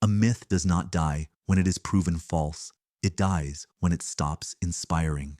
A myth does not die when it is proven false. It dies when it stops inspiring.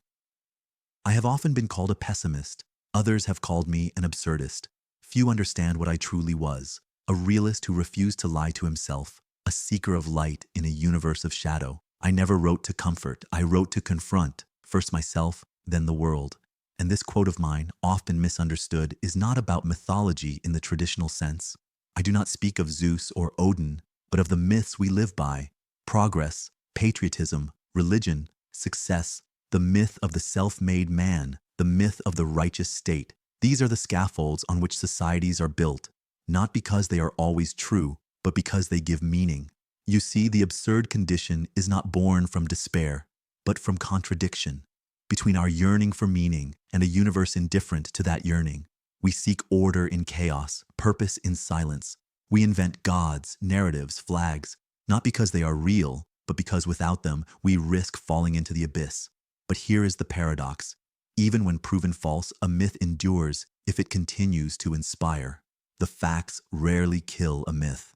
I have often been called a pessimist. Others have called me an absurdist. Few understand what I truly was, a realist who refused to lie to himself, a seeker of light in a universe of shadow. I never wrote to comfort. I wrote to confront, first myself, then the world. And this quote of mine, often misunderstood, is not about mythology in the traditional sense. I do not speak of Zeus or Odin, but of the myths we live by: progress, patriotism, religion, success, the myth of the self-made man, the myth of the righteous state. These are the scaffolds on which societies are built, not because they are always true, but because they give meaning. You see, the absurd condition is not born from despair, but from contradiction. Between our yearning for meaning and a universe indifferent to that yearning, we seek order in chaos, purpose in silence. We invent gods, narratives, flags, not because they are real, but because without them, we risk falling into the abyss. But here is the paradox. Even when proven false, a myth endures if it continues to inspire. The facts rarely kill a myth.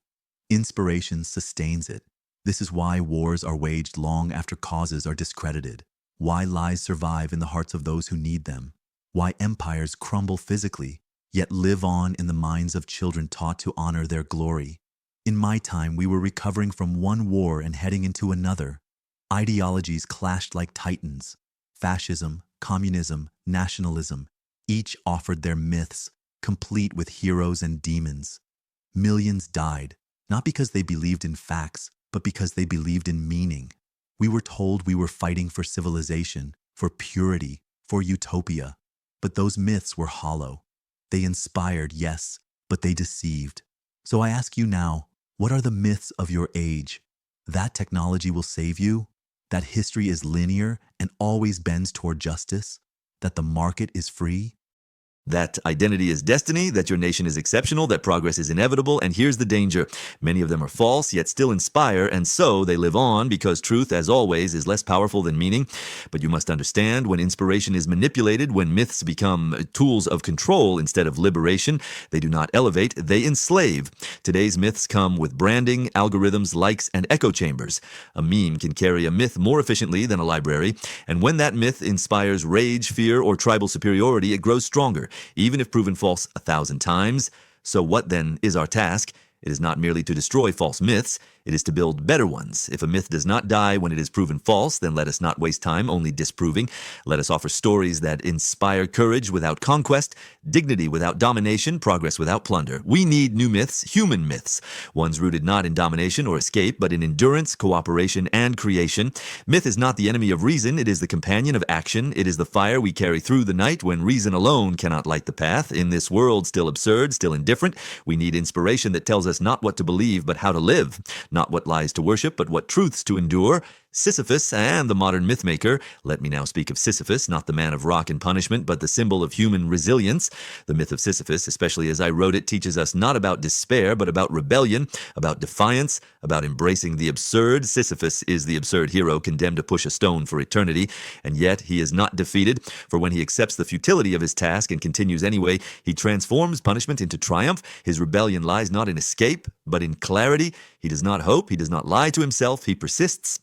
Inspiration sustains it. This is why wars are waged long after causes are discredited, why lies survive in the hearts of those who need them, why empires crumble physically, yet live on in the minds of children taught to honor their glory. In my time, we were recovering from one war and heading into another. Ideologies clashed like titans. Fascism, communism, nationalism, each offered their myths, complete with heroes and demons. Millions died, not because they believed in facts, but because they believed in meaning. We were told we were fighting for civilization, for purity, for utopia. But those myths were hollow. They inspired, yes, but they deceived. So I ask you now, what are the myths of your age? That technology will save you? That history is linear and always bends toward justice? That the market is free? That identity is destiny, that your nation is exceptional, that progress is inevitable, and here's the danger. Many of them are false, yet still inspire, and so they live on because truth, as always, is less powerful than meaning. But you must understand, when inspiration is manipulated, when myths become tools of control instead of liberation, they do not elevate, they enslave. Today's myths come with branding, algorithms, likes, and echo chambers. A meme can carry a myth more efficiently than a library, and when that myth inspires rage, fear, or tribal superiority, it grows stronger, even if proven false 1,000 times. So what then is our task? It is not merely to destroy false myths, it is to build better ones. If a myth does not die when it is proven false, then let us not waste time only disproving. Let us offer stories that inspire courage without conquest, dignity without domination, progress without plunder. We need new myths, human myths, ones rooted not in domination or escape, but in endurance, cooperation, and creation. Myth is not the enemy of reason, it is the companion of action. It is the fire we carry through the night when reason alone cannot light the path. In this world still absurd, still indifferent, we need inspiration that tells us not what to believe, but how to live. Not what lies to worship, but what truths to endure. Sisyphus and the modern mythmaker. Let me now speak of Sisyphus, not the man of rock and punishment, but the symbol of human resilience. The myth of Sisyphus, especially as I wrote it, teaches us not about despair, but about rebellion, about defiance, about embracing the absurd. Sisyphus is the absurd hero condemned to push a stone for eternity, and yet he is not defeated, for when he accepts the futility of his task and continues anyway, he transforms punishment into triumph. His rebellion lies not in escape, but in clarity. He does not hope, he does not lie to himself, he persists.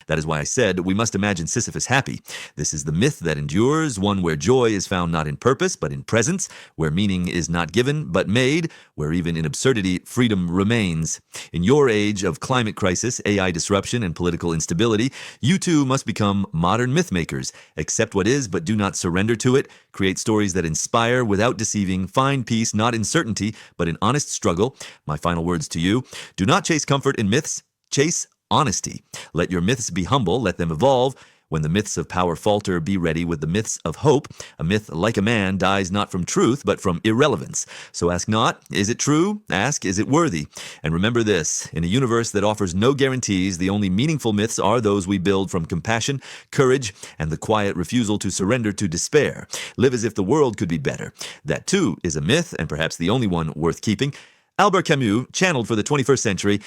That is why I said we must imagine Sisyphus happy. This is the myth that endures, one where joy is found not in purpose, but in presence, where meaning is not given, but made, where even in absurdity, freedom remains. In your age of climate crisis, AI disruption, and political instability, you too must become modern mythmakers. Accept what is, but do not surrender to it. Create stories that inspire without deceiving. Find peace not in certainty, but in honest struggle. My final words to you: do not chase comfort in myths. Chase honesty. Let your myths be humble, let them evolve. When the myths of power falter, be ready with the myths of hope. A myth, like a man, dies not from truth, but from irrelevance. So ask not, is it true? Ask, is it worthy? And remember this: in a universe that offers no guarantees, the only meaningful myths are those we build from compassion, courage, and the quiet refusal to surrender to despair. Live as if the world could be better. That too is a myth, and perhaps the only one worth keeping. Albert Camus, channeled for the 21st century.